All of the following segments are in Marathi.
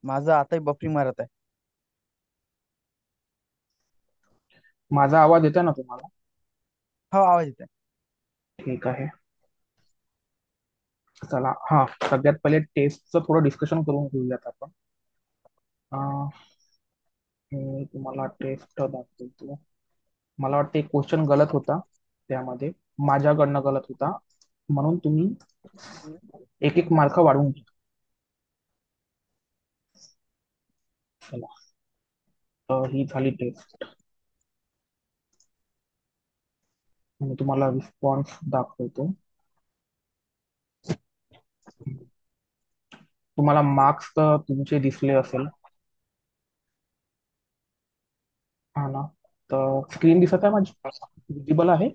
माझं आताही बफरिंग मारत आहे. माझा आवाज येतोय ना तुम्हाला? हो, आवाज येत आहे. ठीक आहे. चला, हा, सगळ्यात पहिले टेस्टचं थोडं डिस्कशन करून घेऊयात आपण. अं, मी तुम्हाला टेस्ट दाखवतो. मला वाटतं एक क्वेश्चन गलत होता त्यामध्ये, माझ्याकडनं गलत होता, म्हणून तुम्ही एक एक मार्क वाढवून घ्या. चला, ही झाली टेस्ट. मी तुम्हाला रिस्पॉन्स दाखवतो. तुम्हाला मार्क्स तर तुमचे दिसले असेल, हा ना? तर स्क्रीन दिसत आहे माझी, विजिबल आहे?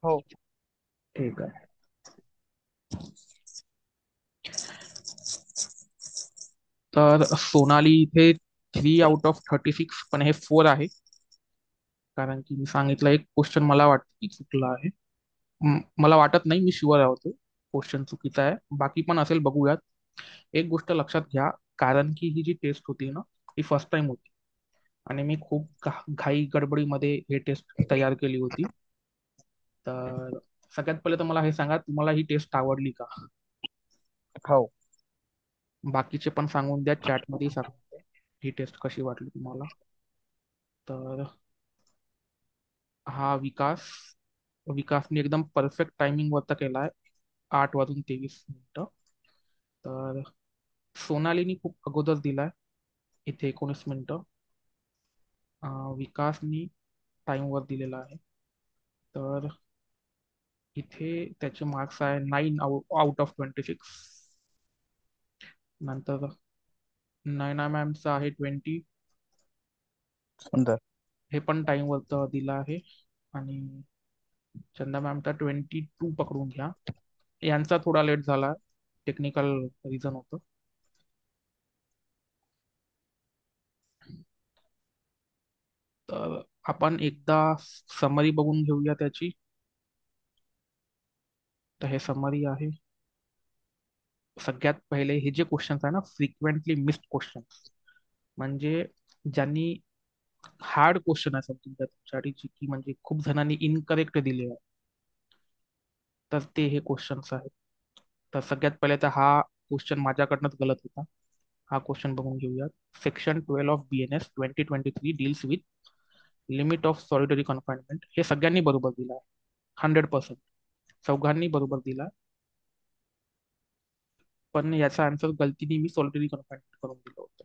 हो. ठीक आहे. तर सोनाली इथे 3 आउट ऑफ 36, पण हे 4 आहे, कारण की मी सांगितलं एक क्वेश्चन मला वाटतं की चुकला आहे. मला वाटत नाही, मी शुअर होतो क्वेश्चन चुकीचा आहे, बाकी पण असेल, बघूयात. एक गोष्ट लक्षात घ्या, कारण की ही जी टेस्ट होती ना, ही फर्स्ट टाइम होती, आणि मी खूप घाई गडबडीमध्ये हे टेस्ट तयार केली होती. तर सगळ्यात पहिले तर मला हे सांगा, तुम्हाला ही टेस्ट आवडली का? हो. बाकीचे पण सांगून द्या, चॅटमध्ये सांगून द्या ही टेस्ट कशी वाटली तुम्हाला. तर हा विकासने एकदम परफेक्ट टायमिंग वरती केलाय, 8:23. तर सोनालीनी खूप अगोदर दिलाय, इथे 19 मिनिटं. विकासनी टाइमवर दिलेला आहे. तर इथे त्याचे मार्क्स आहे 9 आउट ऑफ 26. नंतर नयना मॅमचा आहे 20, सुंदर. हे पण टाइमवर दिला आहे. आणि चंदा मॅमचा 22 पकडून घ्या, यांचा थोडा लेट झाला, टेक्निकल रिझन होतं. तर आपण एकदा समरी बघून घेऊया त्याची. तर हे समरी आहे. सगळ्यात पहिले हे जे क्वेश्चन्स आहे ना, फ्रिक्वेंटली मिस्ड क्वेश्चन्स, म्हणजे ज्यांनी हार्ड क्वेश्चन असेल तुमच्यासाठी, की म्हणजे खूप जणांनी इनकरेक्ट दिले आहे, तर ते हे क्वेश्चन्स आहेत. तर सगळ्यात पहिले तर हा क्वेश्चन माझ्याकडनंच गलत होता. हा क्वेश्चन बघून घेऊयात. Section 12 of BNS 2023 deals with limit of solitary confinement, हे सगळ्यांनी बरोबर दिला आहे, 100%. चौघांनी बरोबर दिला, पण याचा आन्सर गलतीने मी सॉलिटरी कन्फाइनमेंट करून दिलं होतं.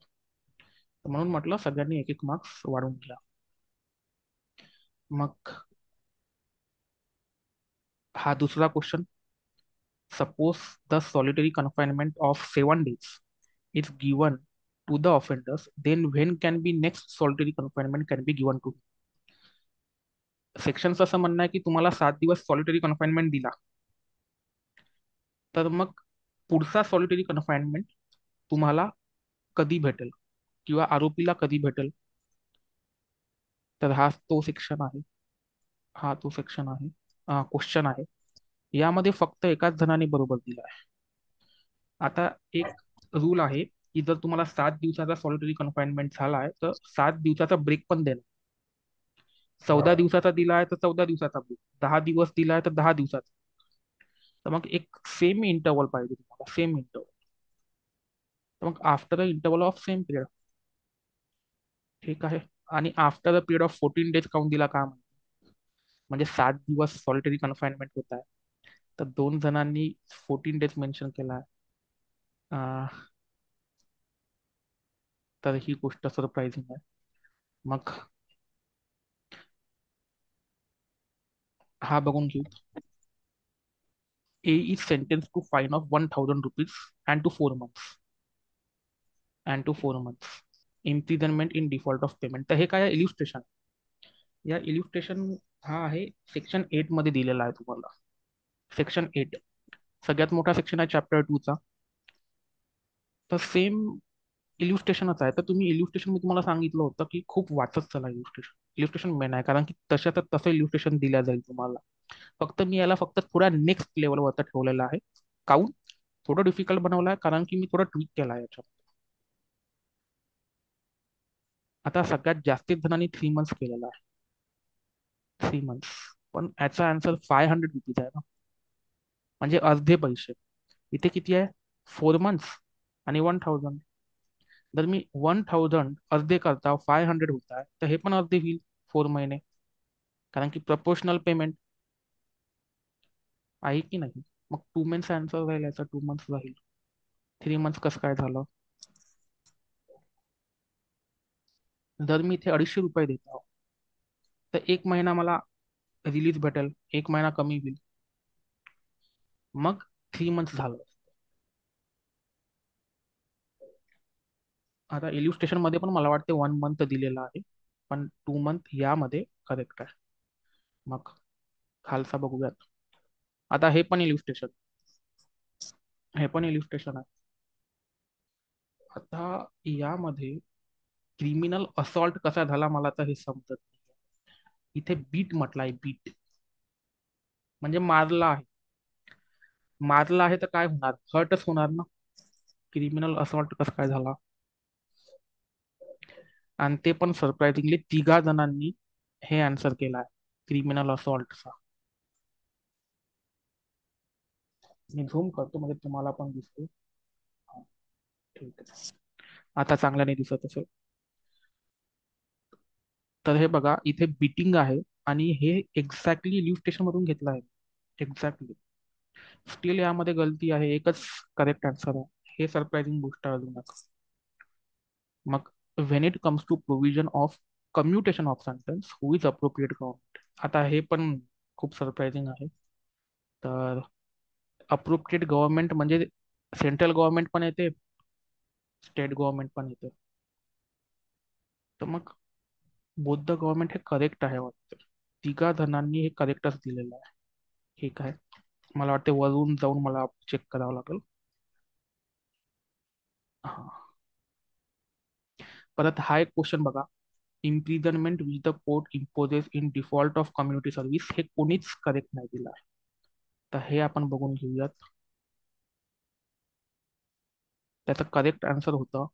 तर म्हणून म्हटलं सगळ्यांनी एक एक मार्क्स वाढवून घ्या. मग हा दुसरा question. Suppose the solitary confinement of 7 days is given to the offenders, then when can be next solitary confinement can be given to? सेक्शनचं असं म्हणणं आहे की तुम्हाला 7 दिवस सॉलिटरी कन्फाइनमेंट दिला, तर मग पुढचा सॉलिटरी कन्फाइनमेंट तुम्हाला कधी भेटेल, किंवा आरोपीला कधी भेटेल. तर हा तो सेक्शन आहे, हा तो सेक्शन आहे, क्वेश्चन आहे. यामध्ये फक्त एकाच जणाने बरोबर दिला आहे. आता एक रूल आहे की जर तुम्हाला 7 दिवसाचा सॉलिटरी कन्फाइनमेंट झाला आहे, तर 7 दिवसाचा ब्रेक पण देणार. 14 दिवसाचा दिला आहे तर 14 दिवसाचा ब्रेक, 10 दिवस दिला आहे तर 10 दिवसाचा. तर मग एक सेम इंटरवल पाहिजे तुम्हाला, सेम इंटरवल. तर मग after the interval of same period, ठीक आहे. आणि after the period of 14 days count दिला का, म्हणजे 7 दिवस सॉलिटरी कन्फाइनमेंट होत आहे, तर 2 जणांनी 14 days मेन्शन केला आहे. तर ही गोष्ट सरप्राइझिंग आहे. मग हा बघून घेऊ. A is sentenced to fine of 1,000 rupees and to 4 months imprisonment in default of payment. तर हे काय इल्युस्ट्रेशन, या इल्युस्ट्रेशन हा आहे सेक्शन 8 मध्ये दिलेला आहे तुम्हाला. सेक्शन 8 सगळ्यात मोठा सेक्शन आहे चॅप्टर 2चा. तर सेम इल्युस्ट्रेशनच आहे. तर तुम्ही इल्युस्ट्रेशन, मी तुम्हाला सांगितलं होतं की खूप वाचत चला इल्युस्ट्रेशन. इल्युस्ट्रेशन मेन आहे, कारण की तशाच तसं इल्युस्ट्रेशन दिल्या जाईल तुम्हाला. फक्त मी याला फक्त थोडा नेक्स्ट लेवलवरती ठेवलेला आहे. काऊन थोडं डिफिकल्ट बनवलं आहे, कारण की मी थोडं ट्विक केला आहे याच्यात. आता सगळ्यात जास्तीत जणांनी 3 मंथ्स केलेला आहे. 3 मंथ्स. पण याचा आन्सर 500 रुपीज आहे ना, म्हणजे अर्धे पैसे. इथे किती आहे? 4 मंथ्स आणि 1000. जर मी 1000 अर्धे करता 500 होत आहे, तर हे पण अर्धे होईल 4 महिने, कारण की प्रपोर्शनल पेमेंट आहे की नाही. मग 2 मंथ्स आन्सर राहील, याचा 2 मंथ्स राहील. 3 मंथ्स कसं काय झालं? जर मी इथे 250 रुपये देत आहो, तर 1 महिना मला रिलीज भेटेल, 1 महिना कमी होईल, मग 3 मंथ्स झालं. आता इल्युस्ट्रेशन मध्ये पण मला वाटते 1 मंथ दिलेलं आहे, पण 2 मंथ यामध्ये करेक्ट आहे. मग खालसा बघूयात. आता हे पण इल्युस्ट्रेशन आहे. आता यामध्ये क्रिमिनल असॉल्ट कसा झाला मला तर हे समजत नाही. इथे बीट म्हटलाय, बीट म्हणजे मारला आहे. मारला आहे तर काय होणार? हर्टच होणार ना. क्रिमिनल असॉल्ट कसं काय झाला? आणि ते पण सरप्राइझिंगली 3 जणांनी हे आन्सर केला आहे, क्रिमिनल असॉल्टचा. मी झूम करतो म्हणजे तुम्हाला पण दिसतो. हा, ठीक आहे. आता चांगल्याने दिसत असेल. तर हे बघा, इथे बीटिंग आहे आणि हे एक्झॅक्टली इल्युस्ट्रेशन मधून घेतलं आहे. एक्झॅक्टली. स्टील यामध्ये गलती आहे, एकच करेक्ट आन्सर आहे. हे सरप्राइझिंग गोष्ट आहे अजून एक. मग when it comes to provision of commutation of sentence, who is appropriate government. आता हे पण खूप सरप्राइझिंग आहे. तर अप्रोप्रिएट गव्हर्नमेंट म्हणजे सेंट्रल गव्हर्नमेंट पण येते, स्टेट गव्हर्नमेंट पण येते. तर मग बोथ द गव्हर्नमेंट हे करेक्ट आहे वाटतं. 3 जणांनी हे करेक्टच दिलेलं आहे. ठीक आहे. मला वाटते वरून जाऊन मला चेक करावं लागेल. हा. परत हा एक क्वेश्चन बघा. Imprisonment which the court imposes in default of community service, हे कोणीच करेक्ट नाही दिलं आहे. तर हे आपण बघून घेऊयात. त्याचं करेक्ट आन्सर होतं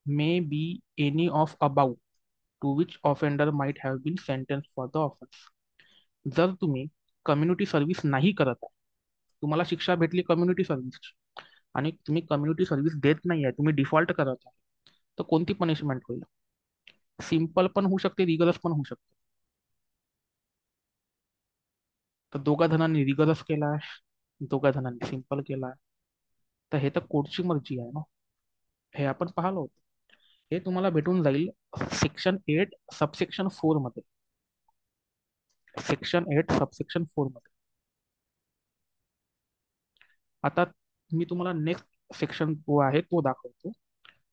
may be any of above two which offender might have been sentence for the offence. जर तुम्ही कम्युनिटी सर्व्हिस नाही करत आहे, तुम्हाला शिक्षा भेटली कम्युनिटी सर्व्हिसची, आणि तुम्ही कम्युनिटी सर्व्हिस देत नाही आहे, तुम्ही डिफॉल्ट करत आहे, तर कोणती पनिशमेंट होईल? सिम्पल पण होऊ शकते, रिगरस पण होऊ शकते. तर 2 जणांनी रिगरस केला आहे, 2 जणांनी सिम्पल केला आहे. तर हे तर कोर्टची मर्जी आहे ना. हे आपण पाहिलं होतं. हे तुम्हाला भेटून जाईल सेक्शन 8 सबसेक्शन 4 मध्ये. सेक्शन 8 सबसेक्शन 4 मध्ये. आता मी तुम्हाला नेक्स्ट सेक्शन जो आहे तो दाखवतो.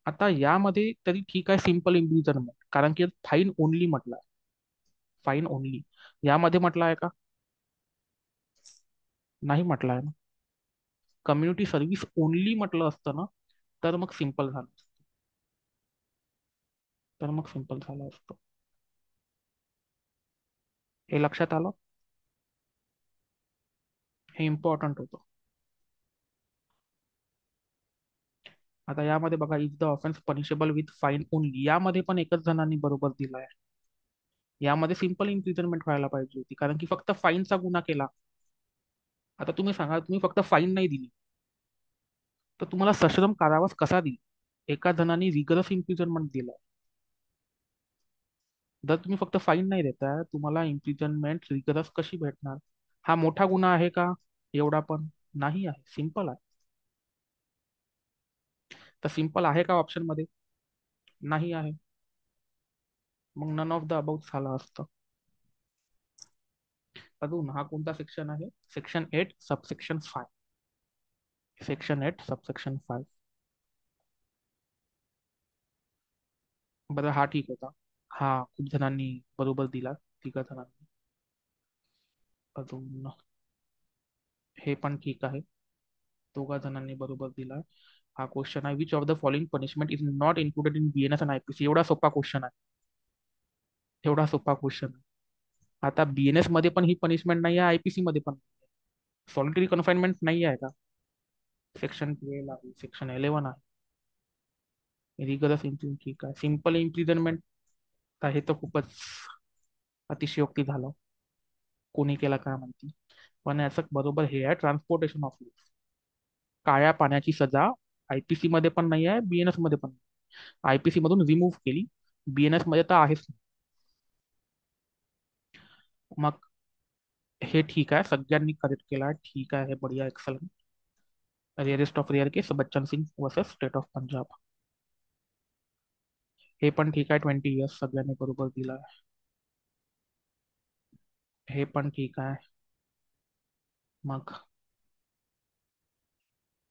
आता यामध्ये तरी ठीक आहे, सिंपल इम्प्रिझनमेंट, कारण की फाईन ओनली म्हटलं आहे. फाईन ओनली यामध्ये म्हटलं आहे का? नाही म्हटलं आहे ना. कम्युनिटी सर्व्हिस ओनली म्हटलं असतं ना, तर मग सिंपल झालं. तर मग सिंपल झालं असतं. हे लक्षात आलं? हे इम्पॉर्टंट होतं. आता यामध्ये बघा, is the offence punishable with fine only, यामध्ये पण एकच जणांनी बरोबर दिला आहे. यामध्ये सिंपल इम्प्रिझनमेंट व्हायला पाहिजे होती, कारण की फक्त फाईनचा गुन्हा केला. आता तुम्ही सांगा, तुम्ही फक्त फाईन नाही दिली, तर तुम्हाला सश्रम कारावास कसा दिली? एका जणांनी रिगरस इम्प्रिझनमेंट दिलं. जर तुम्ही फक्त फाईन नाही देताय, तुम्हाला इम्प्रिझनमेंट रिगरस कशी भेटणार? हा मोठा गुन्हा आहे का? एवढा पण नाही आहे, सिंपल आहे. तर सिंपल आहे का ऑप्शन मध्ये? नाही आहे. मग नन ऑफ द अबाउट झाला असतं. अजून हा कोणता सेक्शन आहे? Section 8 subsection 5. Section 8 subsection 5. बरं, हा ठीक होता. हा खूप जणांनी बरोबर दिला, 3 जणांनी. अजून हे पण ठीक आहे, 2 जणांनी बरोबर दिला. हा क्वेश्चन आहे, which of the following punishment is not included in BNS and IPC. एवढा सोपा क्वेश्चन आहे, एवढा सोपा क्वेश्चन आहे. आता बीएनएस मध्ये पण ही पनिशमेंट नाही आहे, आयपीसी मध्ये पण. सॉलिटरी कन्फाइनमेंट नाही आहे का? सेक्शन 12 आहे, सेक्शन 11 आहे. रिगरस इम्प्रिझन ठीक आहे. सिंपल इम्प्रिझनमेंट तर हे तर खूपच अतिशयोक्ती झालं. कोणी केला काय माहिती. पण याचं बरोबर हे आहे, ट्रान्सपोर्टेशन ऑफ काळ्या पाण्याची सजा आयपीसी मध्ये पण नाही आहे, बीएनएस मध्ये पण नाही. आयपीसी मधून रिमूव्ह केली, बीएनएस मध्ये तर आहेच नाही. मग हे ठीक आहे, सगळ्यांनी करेक्ट केला, ठीक आहे, हे बढिया, excellent. Rarest of rare case Bachan Singh versus state of Punjab. हे पण ठीक आहे, 20 इयर्स सगळ्यांनी बरोबर दिला. हे पण ठीक आहे. मग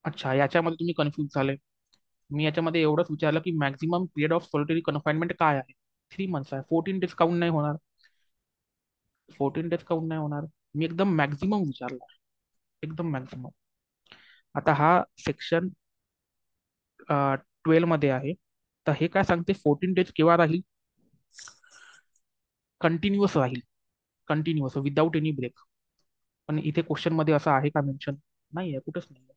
अच्छा, याच्यामध्ये तुम्ही कन्फ्युज झाले. मी याच्यामध्ये एवढंच विचारलं की maximum period of solitary confinement काय आहे. 3 मंथ्स आहे, 14 डेज काउंट नाही होणार. 14 डेज काउंट नाही होणार. मी एकदम मॅक्झिमम विचारला, एकदम मॅक्झिमम. आता हा सेक्शन 12 मध्ये आहे. तर हे काय सांगते, 14 डेज केव्हा राहील, कंटिन्युअस राहील, कंटिन्युअस विदाऊट एनी ब्रेक. पण इथे क्वेश्चन मध्ये असं आहे का मेन्शन? नाही आहे, कुठंच नाही आहे.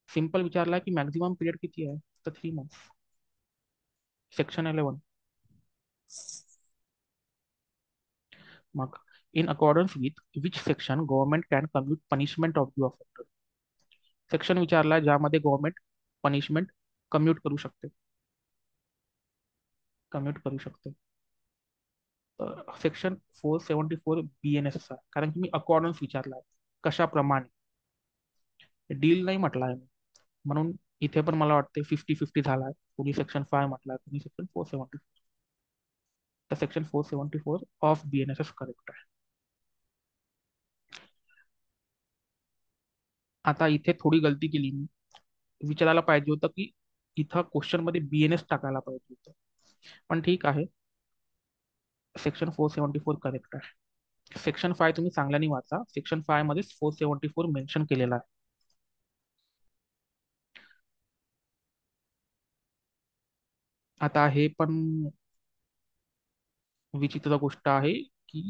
सिम्पल विचारला की मॅक्झिमम पिरियड किती आहे, तर 3 मंथ्स. सेक्शन 11. मग in accordance with which section government can commute punishment of the offender. Section विचारला ज्यामध्ये गव्हर्नमेंट पनिशमेंट कम्यूट करू शकते, कम्यूट करू शकते. सेक्शन 474 BNS, कारण की मी अकॉर्डन्स विचारला आहे, कशाप्रमाणे. डील नाही म्हटलं आहे, म्हणून इथे पण मला वाटते 50-50 झाला आहे. कुणी सेक्शन 5 म्हटलं आहे, कुणी सेक्शन 474. तर सेक्शन 474 ऑफ BNSS करेक्ट आहे. आता इथे थोडी गलती केली मी. विचारायला पाहिजे होतं की इथं क्वेश्चन मध्ये बीएनएस टाकायला पाहिजे होतं. पण ठीक आहे, सेक्शन 474 करेक्ट आहे. सेक्शन 5 तुम्ही चांगल्याने वाचा, सेक्शन 5 मध्ये 474 मेन्शन केलेला आहे. आता हे पण विचित्र गोष्ट आहे की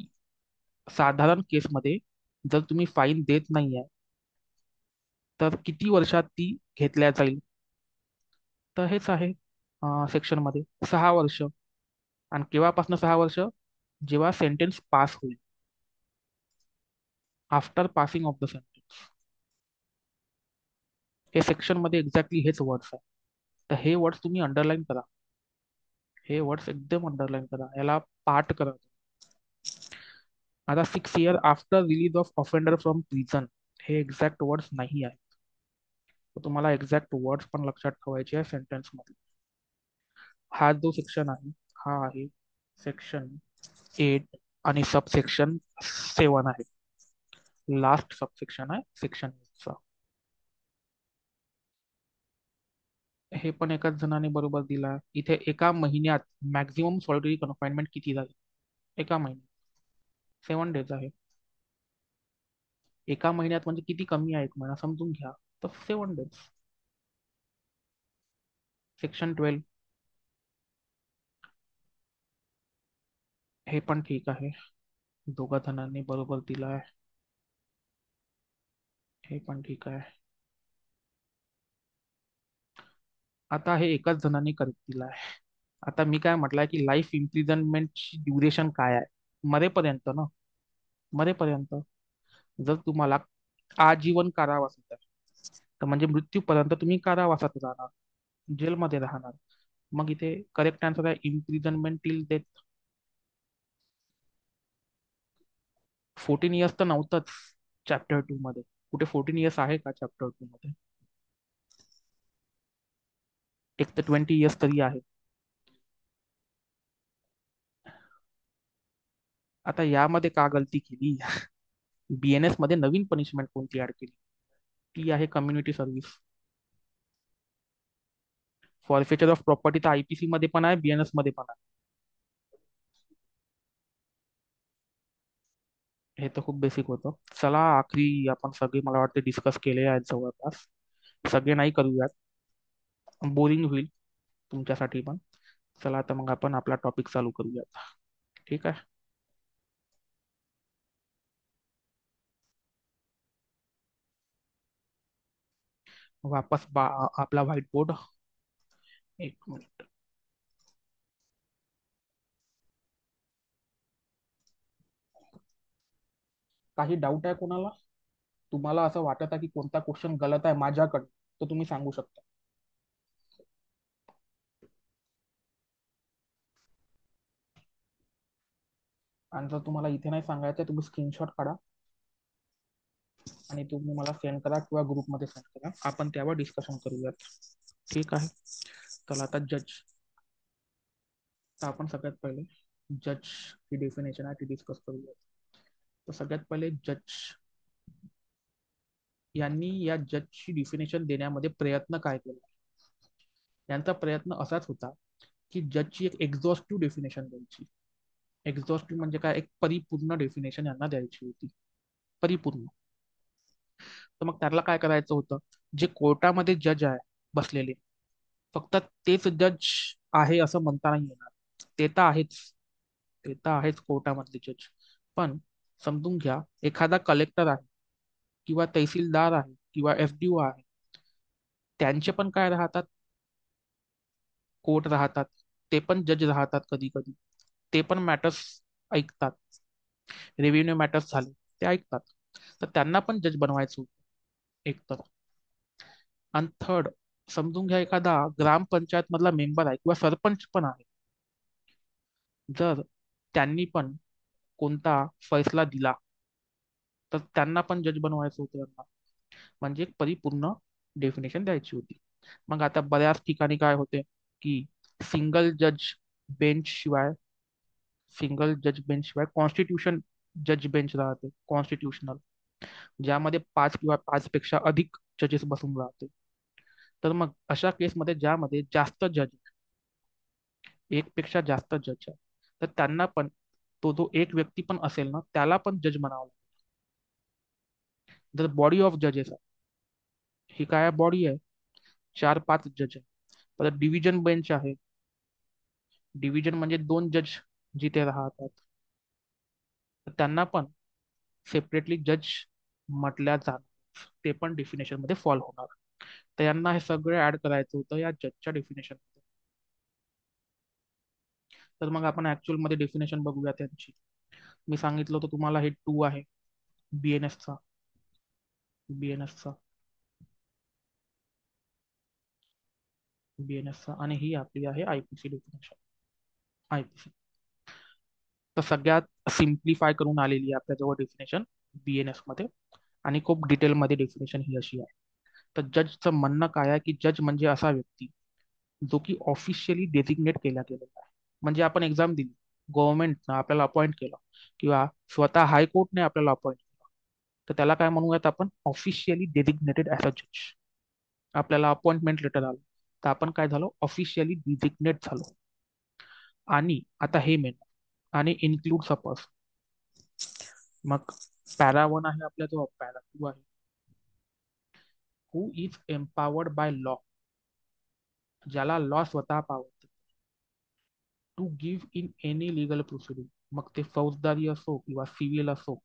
साधारण केसमध्ये जर तुम्ही फाईन देत नाही आहे तर किती वर्षात ती घेतल्या जाईल. तर हेच आहे सेक्शन मध्ये 6 वर्ष. आणि केव्हापासून 6 वर्ष, जेव्हा सेंटेन्स पास होईल, after passing of the sentence. हे सेक्शन मध्ये एक्झॅक्टली हेच वर्ड्स आहे. तर हे वर्ड्स तुम्ही अंडरलाईन करा, हे वर्ड्स एकदम अंडरलाईन करा, याला पाठ करा. आता 6 year after release of offender from prison, हे एक्झॅक्ट वर्ड्स नाही आहे. तर तुम्हाला एक्झॅक्ट वर्ड्स पण लक्षात ठेवायचे आहे सेंटेन्स मध्ये. हा जो सेक्शन आहे, हा आहे सेक्शन 8 आणि सबसेक्शन 7 आहे. लास्ट सबसेक्शन आहे सेक्शन 8चा. हे पण एकाच जणाने बरोबर दिला. इथे एका महिन्यात मॅक्झिमम सॉलिटरी कन्फाइनमेंट किती झाली, एका महिन्यात 7 डेज आहे. एका महिन्यात म्हणजे किती कमी आहे, एक महिना समजून घ्या. तर 7 डेज. सेक्शन 12. हे पण ठीक आहे, दोघा जणांनी बरोबर दिला आहे. हे पण ठीक आहे. आता हे एकाच जणांनी करेक्ट दिला आहे. आता मी काय म्हटलंय की लाईफ इम्प्रिझनमेंटची ड्युरेशन काय आहे, मरेपर्यंत ना, मरेपर्यंत. जर तुम्हाला आजीवन कारावास आहे तर म्हणजे मृत्यूपर्यंत तुम्ही कारावासात राहणार, जेलमध्ये राहणार. मग इथे करेक्ट आन्सर आहे इम्प्रिझनमेंट टिल डेथ. 14 इयर्स तर नव्हतंच चॅप्टर 2 मध्ये. कुठे 14 इयर्स आहे का चॅप्टर 2 मध्ये? एक तर 20 इयर्स तरी आहे. आता यामध्ये का गलती केली, बीएनएस मध्ये नवीन पनिशमेंट कोणती ऍड केली, ती आहे कम्युनिटी सर्व्हिस. फॉरफेचर ऑफ प्रॉपर्टी तर आयपीसी मध्ये पण आहे, बीएनएस मध्ये पण आहे. हे तर खूप बेसिक होतं. चला, आखरी आपण सगळे मला वाटते डिस्कस केले आहेत जवळपास. सगळे नाही करूयात, बोरिंग होईल तुमच्यासाठी पण. चला आता मग आपण आपला टॉपिक चालू करूयात. ठीक आहे. वापस आपला व्हाईट बोर्ड. एक मिनिट. काही डाऊट आहे कोणाला? तुम्हाला असं वाटत आहे की कोणता क्वेश्चन गलत आहे माझ्याकडे, तर तुम्ही सांगू शकता. आणि जर तुम्हाला इथे नाही सांगायचं तुम्ही स्क्रीनशॉट काढा आणि तुम्ही मला सेंड करा किंवा ग्रुपमध्ये सेंड करा, आपण त्यावर डिस्कशन करूयात. ठीक आहे. चला आता जज. तर आपण सगळ्यात पहिले जज ही डेफिनेशन आहे ती डिस्कस करूया. तर सगळ्यात पहिले जज यांनी या जजची डिफिनेशन देण्यामध्ये प्रयत्न काय केला. यांचा प्रयत्न असाच होता की जजची एक एक्झॉस्टिव्ह डेफिनेशन द्यायची. एक्झॉस्टिव्ह म्हणजे काय, एक परिपूर्ण डेफिनेशन यांना द्यायची होती, परिपूर्ण. तर मग त्याला काय करायचं होतं, जे कोर्टामध्ये जज आहे बसलेले, फक्त तेच जज आहे असं म्हणता नाही येणार. ते तर आहेच, ते तर आहेच कोर्टामधले जज. पण समजून घ्या, एखादा कलेक्टर आहे किंवा तहसीलदार आहे किंवा एफडीओ आहे, त्यांचे पण काय राहतात, कोर्ट राहतात. ते पण जज राहतात कधी कधी. ते पण मॅटर्स ऐकतात. रेव्हेन्यू मॅटर्स झाले ते ऐकतात. तर त्यांना पण जज बनवायचं होतं एकतर. आणि थर्ड, समजून घ्या एखादा ग्रामपंचायत मधला मेंबर आहे किंवा सरपंच पण आहे, जर त्यांनी पण कोणता फैसला दिला तर त्यांना पण जज बनवायचं होतं त्यांना. म्हणजे एक परिपूर्ण डेफिनेशन द्यायची होती. मग आता बऱ्याच ठिकाणी काय होते की सिंगल जज बेंच शिवाय सिंगल जज बेंच शिवाय कॉन्स्टिट्यूशन जज बेंच राहते, कॉन्स्टिट्युशनल, ज्यामध्ये पाच किंवा पाच पेक्षा अधिक जजेस बसून राहते. तर मग अशा केसमध्ये ज्यामध्ये जास्त जज, एक पेक्षा जास्त जज आहे, तर त्यांना पण तो जो एक व्यक्ती पण असेल ना त्याला पण जज म्हणावं लागेल. जर बॉडी ऑफ जजेस आहे, ही काय बॉडी आहे, चार पाच जज आहे. परत डिव्हिजन बेंच आहे, डिव्हिजन म्हणजे दोन जज जिथे राहतात, तर त्यांना पण सेपरेटली जज म्हटल्या जाणार, ते पण डेफिनेशन मध्ये फॉलो होणार. तर यांना हे सगळे ऍड करायचं होतं या जजच्या डेफिनेशन मध्ये. तर मग आपण ऍक्च्युअल मध्ये डेफिनेशन बघूया त्यांची. मी सांगितलं होतं तुम्हाला हे टू आहे बीएनएसचा, बीएनएसचा बीएनएसचा, आणि ही आपली आहे आयपीसी डेफिनेशन, आयपीसी. तर सगळ्यात सिम्प्लिफाय करून आलेली आहे आपल्याजवळ डेफिनेशन बीएनएस मध्ये, आणि खूप डिटेलमध्ये डेफिनेशन ही अशी आहे. तर जजचं म्हणणं काय आहे की जज म्हणजे असा व्यक्ती जो की ऑफिशियली डेसिग्नेट केला गेलेला आहे. म्हणजे आपण एक्झाम दिली, गव्हर्नमेंटनं आपल्याला अपॉइंट केलं किंवा स्वतः हायकोर्टने आपल्याला अपॉइंट केलं, तर त्याला काय म्हणूयात आपण, ऑफिशियली डेसिग्नेटेड ॲज अ जज. आपल्याला अपॉइंटमेंट लेटर आलं तर आपण काय झालो, ऑफिशियली डिझिग्नेट झालो. आणि आता हे मेन, आणि इन्क्लूड सपोज. मग पॅरा 1 आहे आपल्या जो, पॅरा 2 आहे, who is empowered by law, ज्याला लॉ स्वतः पावते, to give in any legal proceeding, मग ते फौजदारी असो किंवा सिव्हिल असो,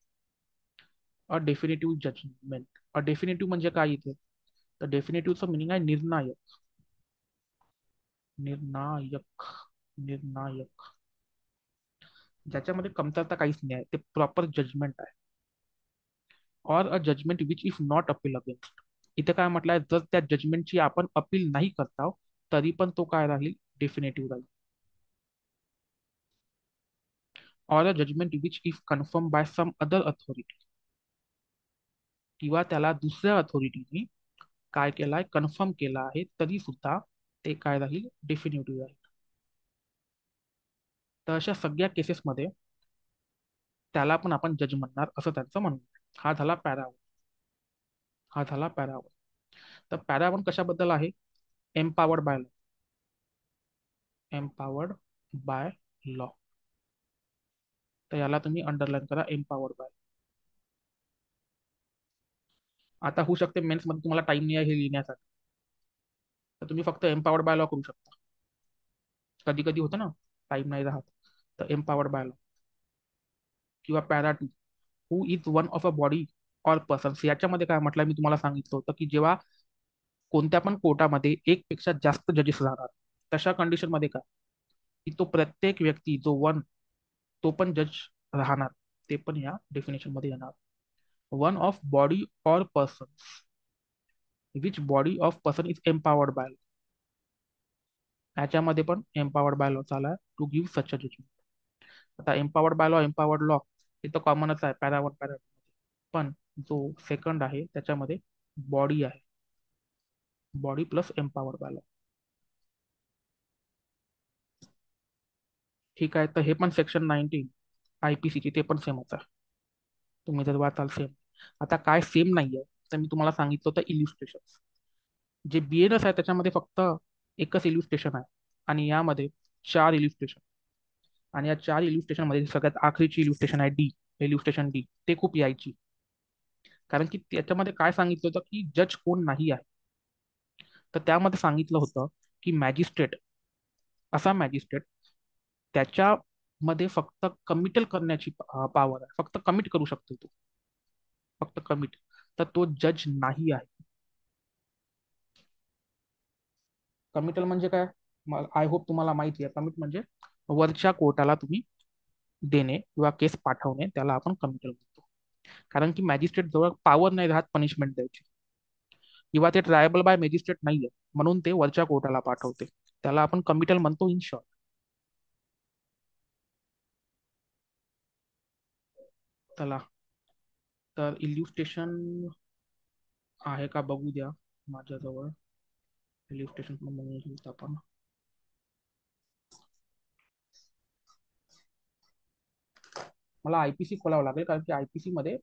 अ डेफिनेटिव्ह जजमेंट. अ डेफिनेटिव्ह म्हणजे काय इथे, तर डेफिनेटिव्हचं मिनिंग आहे निर्णायक, निर्णायक, निर्णायक, ज्याच्यामध्ये कमतरता काहीच नाही आहे, ते प्रॉपर जजमेंट आहे. Or a judgment which if not appeal against. इथे काय म्हटलंय, जर त्या जजमेंटची आपण अपील नाही करता तरी पण तो काय राहील, डेफिनेटिव्ह राहील. Or a judgment which if confirm by some other authority, किंवा त्याला दुसऱ्या अथॉरिटीने काय केलाय, कन्फर्म केला आहे तरी सुद्धा ते काय राहील, डेफिनेटिव्ह राहील. तर अशा सगळ्या केसेसमध्ये त्याला पण आपण जज म्हणणार असं त्यांचं म्हणणं आहे. हा झाला पॅरा 1, हा झाला पॅरा 1. तर पॅरा 1 कशाबद्दल आहे, empowered by law, empowered by law. तर याला तुम्ही अंडरलाईन करा, एम्पावर्ड बाय. आता होऊ शकते मेन्स मध्ये तुम्हाला टाइम नाही आहे हे लिहिण्यासाठी, तर तुम्ही फक्त एम्पावर्ड बाय लॉ करू शकता. कधी कधी होतं ना, टाइम नाही राहत, तर एम्पावर्ड बाय लॉ. किंवा para 2, who is one of a body or person. याच्यामध्ये काय म्हटलं, मी तुम्हाला सांगितलं होतं की जेव्हा कोणत्या पण कोर्टामध्ये एक पेक्षा जास्त जजेस राहणार, तशा कंडिशन मध्ये काय, की तो प्रत्येक व्यक्ती जो वन, तो पण जज राहणार, ते पण या डेफिनेशन मध्ये येणार. One of body or person, which body of person is empowered by, याच्यामध्ये पण एम्पावर्ड बाय लॉ आला to give such a judgment. आता एम्पावर्ड लॉ हे तर कॉमनच आहे पॅरा वन पॅरा, पण जो सेकंड आहे त्याच्यामध्ये बॉडी आहे, body plus empowered by law. ठीक आहे, तर हे पण सेक्शन 19 आयपीसीची ते पण सेमच आहे, तुम्ही जर वाचाल सेम. आता काय सेम नाहीये, तर मी तुम्हाला सांगितलं होतं इल्युस्ट्रेशन. जे बीएनएस आहे त्याच्यामध्ये फक्त एकच इल्युस्ट्रेशन आहे, आणि यामध्ये 4 इल्युस्ट्रेशन. आणि या 4 इल्युस्ट्रेशन मध्ये सगळ्यात आखरीची इल्युस्ट्रेशन आहे डी, इल्युस्ट्रेशन डी, ते खूप यायची. कारण की त्याच्यामध्ये काय सांगितलं होतं की जज कोण नाही आहे, तर त्यामध्ये सांगितलं होतं की मॅजिस्ट्रेट, असा मॅजिस्ट्रेट त्याच्यामध्ये फक्त कमिटल करण्याची पॉवर आहे, फक्त कमिट करू शकतो तो, फक्त कमिट, तर तो जज नाही आहे. कमिटल म्हणजे काय, आय होप तुम्हाला माहिती आहे. कमिट म्हणजे वरच्या कोर्टाला तुम्ही देणे किंवा केस पाठवणे, त्याला आपण कमिटल म्हणतो. कारण की मॅजिस्ट्रेट जवळ पॉवर नाही राहत पनिशमेंट द्यायची, किंवा ते ट्रायबल बाय मॅजिस्ट्रेट नाहीये म्हणून ते वरच्या कोर्टाला पाठवते, त्याला आपण कमिटल म्हणतो इन शॉर्ट. चला, तर इल्युस्ट्रेशन आहे का बघू द्या माझ्याजवळ. इल्युस्ट्रेशन पण बनवून घेऊ आपण. मला आयपीसी खोलावं लागेल, कारण की आयपीसी मध्ये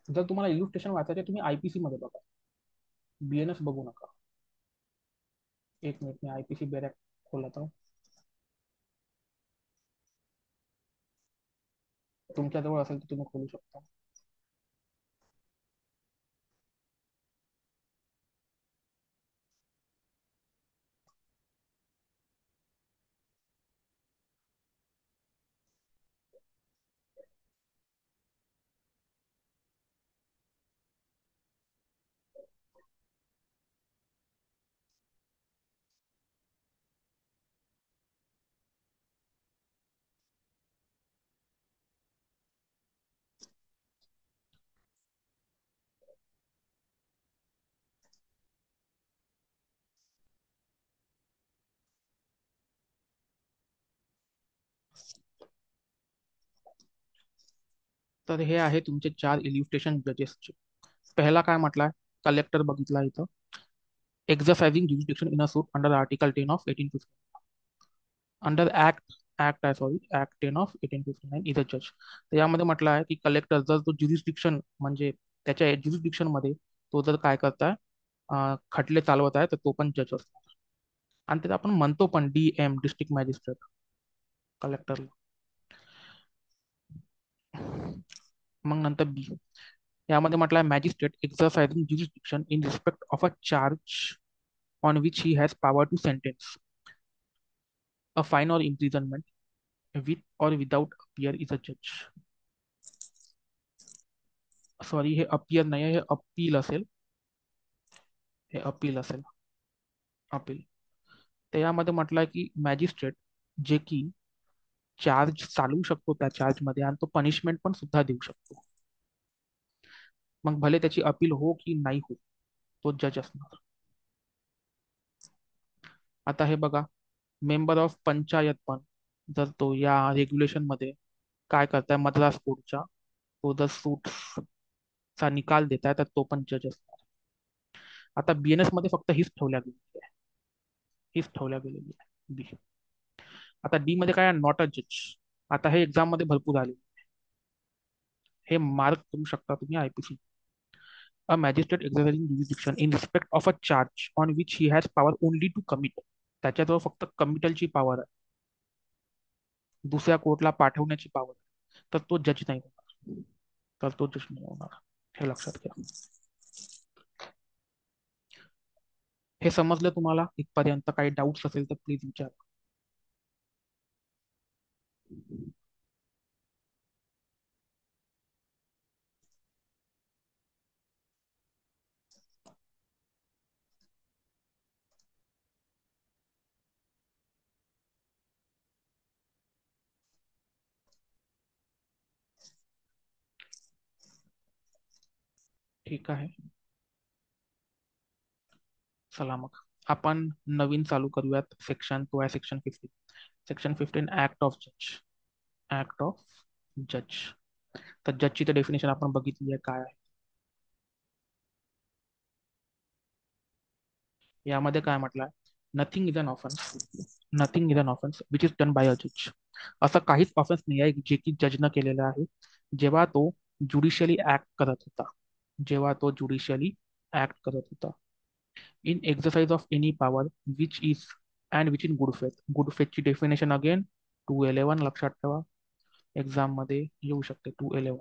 जर तुम्हाला इल्युस्ट्रेशन वाचायचे तुम्ही आयपीसी मध्ये बघा, बीएनएस बघू नका. एक मिनिट, मी आयपीसी बॅरॅक खोलत आहो. तुमच्याजवळ असेल तर तुम्ही खोलू शकता. तर हे आहे तुमचे 4 इल्युस्ट्रेशन जजेसचे. पहिला काय म्हटलाय, कलेक्टर बघितला इथं, exercising jurisdiction in a suit under article 10 of 1850, under act आहे, sorry, act 10 of 1859 is a जज. तर यामध्ये म्हटलं आहे की कलेक्टर जर तो ज्युरिस्डिक्शन म्हणजे त्याच्या ज्युरिस्डिक्शन मध्ये तो जर काय करताय, खटले चालवत आहे, तर तो पण जज असतो. आणि त्यात आपण म्हणतो पण डीएम, डिस्ट्रिक्ट मॅजिस्ट्रेट, कलेक्टरला. मग नंतर बी, यामध्ये म्हटलं आहे magistrate exercising jurisdiction in respect of a charge on which he has power to sentence a fine or imprisonment with or without appear is a जज. सॉरी, हे अपियर नाही आहे, हे अपील असेल, हे अपील असेल, अपील. तर यामध्ये म्हटलं आहे की मॅजिस्ट्रेट जे की चार्ज चालवू शकतो त्या चार्जमध्ये, आणि तो पनिशमेंट पण सुद्धा देऊ शकतो, मग भले त्याची अपील हो की नाही हो, तो जज असणार. आता हे बघा, मेंबर ऑफ पंचायत पण, जर तो या रेग्युलेशन मध्ये काय करताय मद्रास कोर्टच्या, तो जर सूट चा निकाल देताय तर तो पण जज असणार. आता बीएनएस मध्ये फक्त हीच ठेवल्या गेलेली आहे, हीच ठेवल्या गेलेली आहे बी. आता डी मध्ये काय, नॉट अ जज. आता हे एक्झाम मध्ये भरपूर आले, हे मार्क करू शकता तुम्ही IPC. A magistrate exercising jurisdiction in respect of a charge on which he has power only to commit, त्याच्याजवळ फक्त कमिटलची पॉवर आहे, दुसऱ्या कोर्टला पाठवण्याची पॉवर आहे, तर तो जज नाही होणार, तर तो जज नाही होणार, हे लक्षात घ्या. हे समजलं तुम्हाला इथपर्यंत? काही डाऊट्स असेल तर प्लीज विचारा. ठीक आहे. चला मग आपण नवीन चालू करूयात सेक्शन. तो आहे सेक्शन 15. सेक्शन 15 ऍक्ट ऑफ जज. ऍक्ट ऑफ जज. तर जजची तर डेफिनेशन आपण बघितली आहे काय आहे. यामध्ये काय म्हटलं आहे, nothing is an offence, nothing is an offence which is done by a जज. असं काहीच ऑफेन्स नाही आहे जे की जजनं केलेलं आहे जेव्हा तो ज्युडिशियली ऍक्ट करत होता. जेव्हा तो ज्युडिशियली ऍक्ट करत होता in exercise of any power which is and which in good faith. Good फेथची डेफिनेशन अगेन 211 लक्षात ठेवा, एक्झाम मध्ये येऊ शकते. 211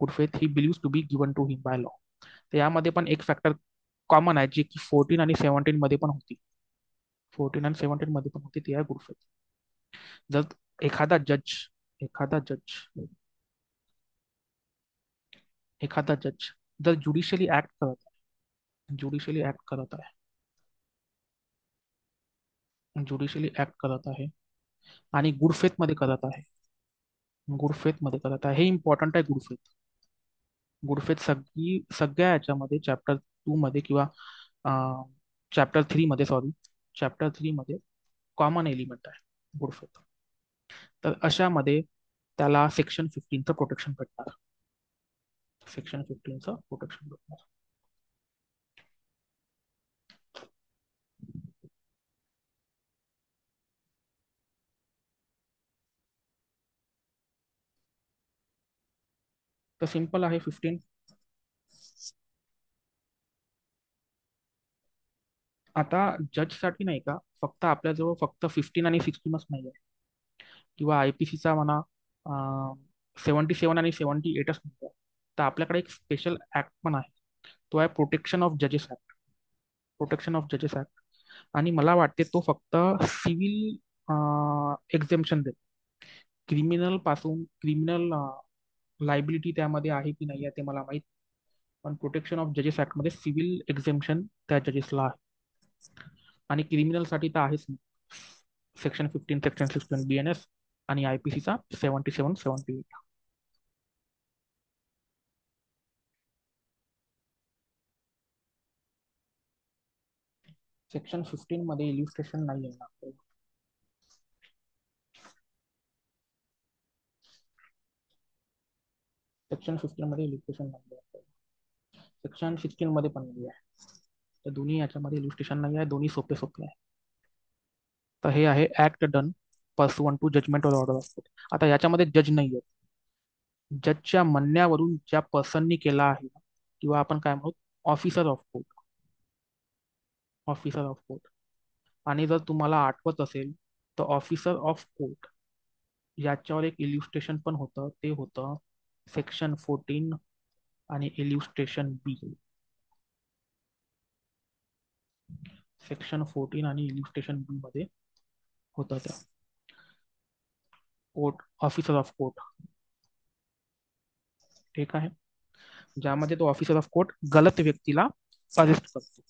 good faith he believes to be given to him by law. तर यामध्ये पण एक फॅक्टर कॉमन आहे जी की 14 आणि 17 मध्ये पण होती. 14 आणि 17 मध्ये पण होती, ती आहे गुड फेथ. जर एखादा जज एखादा जज एखादा जज जर ज्युडिशियली ऍक्ट करत आहे, ज्युडिशियली ऍक्ट करत आहे आणि गुड फेथ मध्ये करत आहे, गुड फेथ मध्ये करत आहे, हे इम्पॉर्टंट आहे. गुड फेथ, गुड फेथ सगळ्या याच्यामध्ये चॅप्टर 2 मध्ये किंवा चॅप्टर 3 मध्ये, सॉरी, चॅप्टर 3 मध्ये कॉमन एलिमेंट आहे गुड फेथ. तर अशामध्ये त्याला सेक्शन 15चं प्रोटेक्शन भेटणार. सेक्शन 15चं प्रोटेक्शन भेटणार. तर सिंपल आहे 15. आता जजसाठी नाही का, फक्त आपल्याजवळ फक्त 15 आणि 16च नाही आहे, किंवा आयपीसीचा म्हणा 77 आणि 78च नाही आहे. तर आपल्याकडे एक स्पेशल ऍक्ट पण आहे, तो आहे प्रोटेक्शन ऑफ जजेस ऍक्ट. प्रोटेक्शन ऑफ जजेस ऍक्ट. आणि मला वाटते तो फक्त सिव्हिल एक्झेम्पशन देतो. क्रिमिनल पासून क्रिमिनल लायबिलिटी त्यामध्ये आहे की नाही आहे ते मला माहीत, पण प्रोटेक्शन ऑफ जजेस ऍक्टमध्ये सिव्हिल एक्झेम्पशन त्या जजेसला आहे. आणि क्रिमिनलसाठी तर आहेच सेक्शन 15, सेक्शन 16 BNS आणि आयपीसीचा 77, 78. सेक्शन 15 मध्ये इल्युस्ट्रेशन नाही आहे ना. सेक्शन 15 मध्ये इल्युस्ट्रेशन नाही आहे, सेक्शन 16 मध्ये पण नाही आहे. तर दोन्ही याच्यामध्ये इल्युस्ट्रेशन नाही आहे, दोन्ही सोपे सोपे आहे. तर हे आहे act done पर्सुअंट to judgement or order of court. आता याच्यामध्ये जज नाही आहे, जजच्या म्हणण्यावरून ज्या पर्सननी केला आहे, किंवा आपण काय म्हणू, officer of court, officer of court. आणि जर तुम्हाला आठवत असेल तर ऑफिसर ऑफ कोर्ट याच्यावर एक इल्युस्ट्रेशन पण होतं, ते होतं सेक्शन 14 आणि इल्युस्ट्रेशन बी. सेक्शन 14 आणि इल्युस्ट्रेशन बी मध्ये होतं त्या कोर्ट, ऑफिसर ऑफ कोर्ट. ठीक आहे. ज्यामध्ये तो ऑफिसर ऑफ कोर्ट गलत व्यक्तीला अरेस्ट करतो,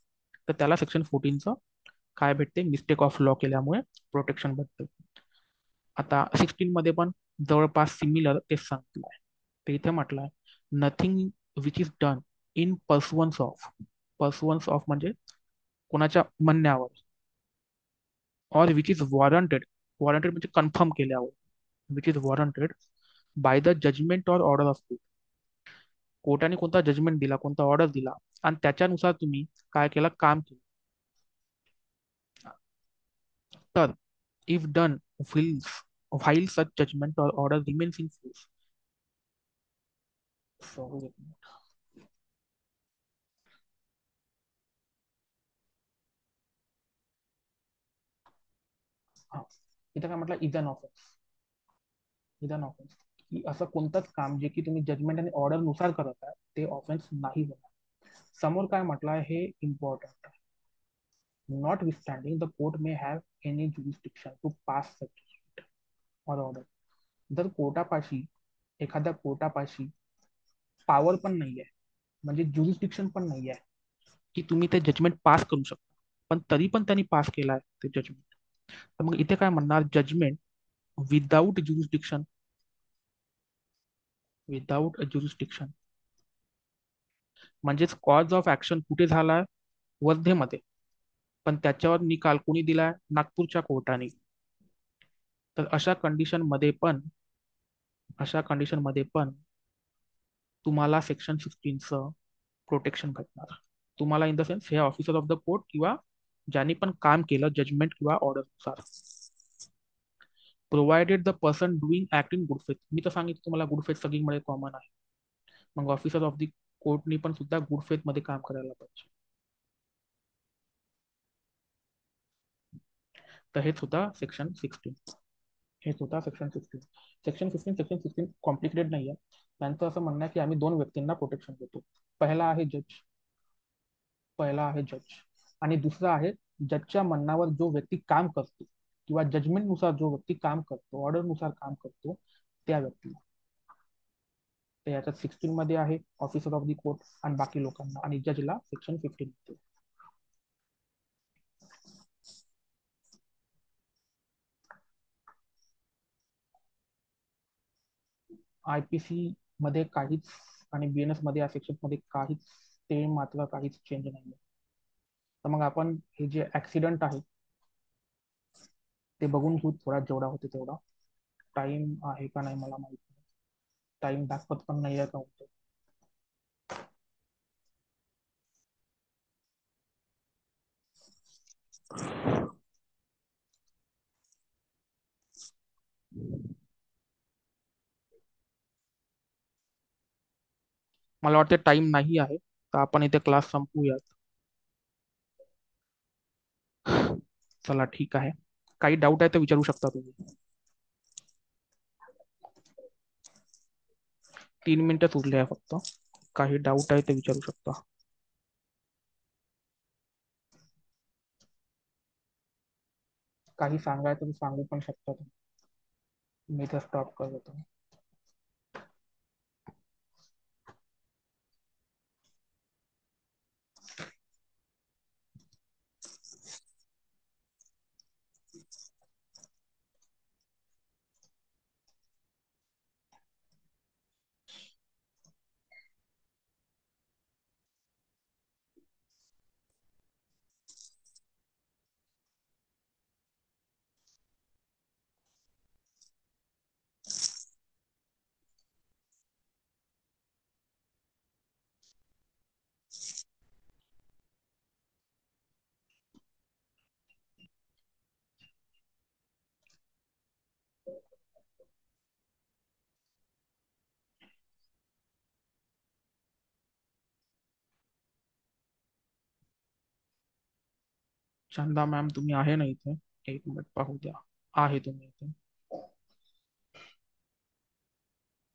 तर त्याला सेक्शन 14चं काय भेटते, मिस्टेक ऑफ लॉ केल्यामुळे प्रोटेक्शन भेटते. आता 16 मध्ये पण जवळपास सिमिलर तेच सांगितलं आहे. तर इथे म्हटलं आहे nothing which is done in pursuance of. Pursuance of म्हणजे कोणाच्या म्हणण्यावर, और विच इज वॉरंटेड. वॉरंटेड म्हणजे कन्फर्म केल्यावर, which is warranted by the judgement or order of court. कोर्टाने कोणता जजमेंट दिला, कोणता ऑर्डर दिला, आणि त्याच्यानुसार तुम्ही काय केलं, काम केलं. तर if done while such judgment or order remains in force. Sorry. हा. इथं काय म्हटलं, is an offence. Is an offence की असं कोणतंच काम जे की तुम्ही जजमेंट आणि ऑर्डर नुसार करत आहे ते ऑफेन्स नाही होणार. समोर काय म्हटलं आहे हे इम्पॉर्टंट आहे. Notwithstanding the court may have any jurisdiction to pass such or order. जर कोर्टापाशी, एखाद्या कोर्टापाशी पॉवर पण नाही आहे, म्हणजे ज्युरिस्डिक्शन पण नाही आहे की तुम्ही ते जजमेंट पास करू शकता, पण तरी पण त्यांनी पास केला आहे ते जजमेंट, तर मग इथे काय म्हणणार, judgment without jurisdiction, without jurisdiction म्हणजेच कॉज ऑफ ऍक्शन कुठे झालाय? वर्धेमध्ये. पण त्याच्यावर निकाल कोणी दिलाय? नागपूरच्या कोर्टाने. तर अशा कंडिशन मध्ये पण तुम्हाला सेक्शन 16चं प्रोटेक्शन भेटणार. तुम्हाला इन द सेन्स हे ऑफिसर ऑफ द कोर्ट किंवा ज्यांनी पण काम केलं जजमेंट किंवा ऑर्डरनुसार, provided the person doing act in good faith. मी तर सांगितलं तुम्हाला गुड फेथ सगळीकडे कॉमन आहे. मग ऑफिसर ऑफ द कोर्टनी पण सुद्धा गुड फेथ मध्ये काम करायला पाहिजे. तर हेच होता सेक्शन 16. हेच होता सेक्शन 16. सेक्शन 16 कॉम्प्लिकेटेड नाही आहे. त्यांचं असं म्हणणं आहे की आम्ही दोन व्यक्तींना प्रोटेक्शन देतो. पहिला आहे जज. पहिला आहे जज आणि दुसरा आहे जजच्या म्हणण्यावर जो व्यक्ती काम करतो किंवा जजमेंट नुसार जो व्यक्ती काम करतो, ऑर्डर नुसार काम करतो, त्या व्यक्तीला. तर याच्यात 16 मध्ये आहे ऑफिसर ऑफ द कोर्ट आणि बाकी लोकांना, आणि जजला सेक्शन 15 मध्ये. IPC मध्ये काहीच आणि BNS मध्ये या सेक्शन मध्ये काहीच, ते मात्र काहीच चेंज नाही. तर मग आपण हे जे ऍक्सिडेंट आहे ते बघून घेऊ थोडा, जेवढा होते तेवढा. टाइम आहे का नाही मला माहित नाही. टाइम दाखवत पण नाही आहे का होतं. मला वाटते टाइम नाही आहे, तर आपण इथे क्लास संपवूयात. चला ठीक आहे. काही डाऊट आहे तर विचारू शकता तुम्ही. 3 मिनिटच उरले आहे फक्त. काही डाऊट आहे ते विचारू शकता. काही सांगायचं तर सांगू पण शकता तुम्ही. मी तर स्टॉप करतो. चंदा मॅम तुम्ही आहे ना इथे? एक मिनिट पाहू द्या. आहे तुम्ही इथे?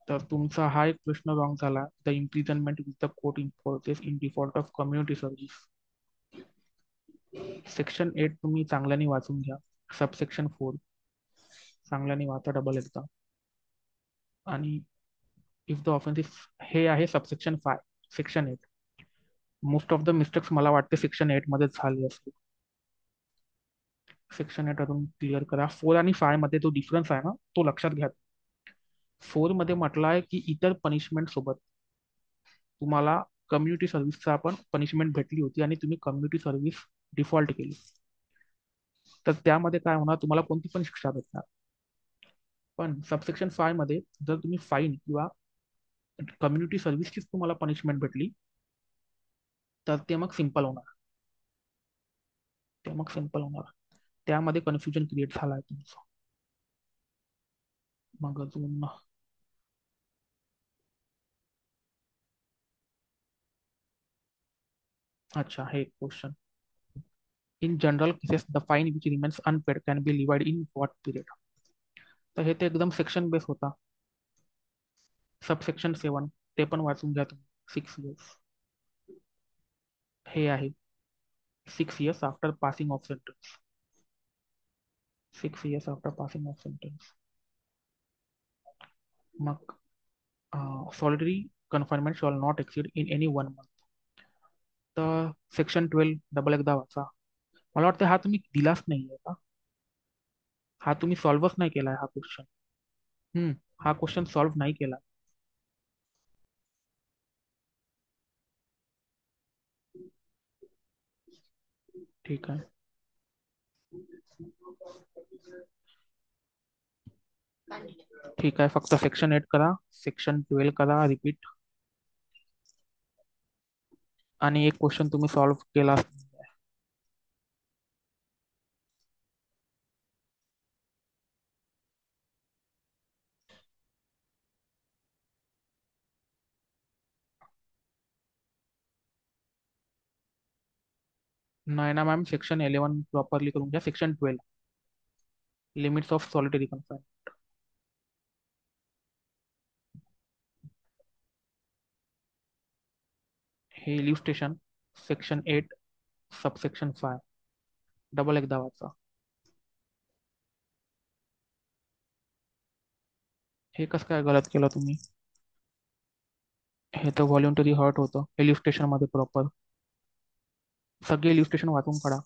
तर तुमचा हा एक प्रश्न रॉंग झाला. The imprisonment with the court in process in default of community service. Section 8 तुम्ही चांगल्याने वाचून घ्या. सबसेक्शन 4 चांगल्याने वाचा डबल एकदा. आणि इफ द ऑफेन्स इफ, हे आहे subsection 5. Section 8 most of the mistakes मला वाटते सेक्शन 8 मध्ये झाली असतील. सेक्शन 8 अजून क्लिअर करा. 4 आणि 5 मध्ये जो डिफरन्स आहे ना, तो लक्षात घ्या. 4 मध्ये म्हटलं आहे की इतर पनिशमेंट सोबत तुम्हाला कम्युनिटी सर्व्हिसचा पण पनिशमेंट भेटली होती आणि तुम्ही कम्युनिटी सर्व्हिस डिफॉल्ट केली. तर त्यामध्ये काय होणार, तुम्हाला कोणती पण शिक्षा भेटणार. पण सबसेक्शन 5 मध्ये जर तुम्ही फाईन किंवा कम्युनिटी सर्व्हिसचीच तुम्हाला पनिशमेंट भेटली, तर ते मग सिंपल होणार. त्यामध्ये कन्फ्युजन क्रिएट झाला आहे तुमचं. मग अजून, अच्छा हे question. In general cases the fine which remains unpaid can be levied in what period. तर हे ते एकदम सेक्शन बेस होता. सबसेक्शन 7 ते पण वाचून घ्या तुम्ही. 6 इयर्स हे आहे. 6 years after passing of sentence. 6 years after passing of sentence. मग solitary confinement shall not exceed in any 1 month. तर सेक्शन 12 डबल एकदा वाचा. मला वाटतं हा तुम्ही दिलाच नाहीये का? हा तुम्ही सॉल्व्हच नाही केलाय हा क्वेश्चन. हा क्वेश्चन सॉल्व्ह नाही केला. ठीक आहे. ठीक आहे, फक्त सेक्शन 8 करा, सेक्शन 12 करा रिपीट, आणि एक क्वेश्चन तुम्ही सॉल्व्ह केला. 9 ना मॅम, सेक्शन 11 प्रॉपरली करून घ्या. Section 12, limits of solitary confine. हे इल्युस्ट्रेशन सेक्शन 8 सबसेक्शन 5, डबल एकदा वाचा. हे कसं काय गलत केलं तुम्ही? हे तर व्हॉल्युंटरी हर्ट होतं इल्युस्ट्रेशन मध्ये प्रॉपर. सगळे इल्युस्ट्रेशन वाचून काढा.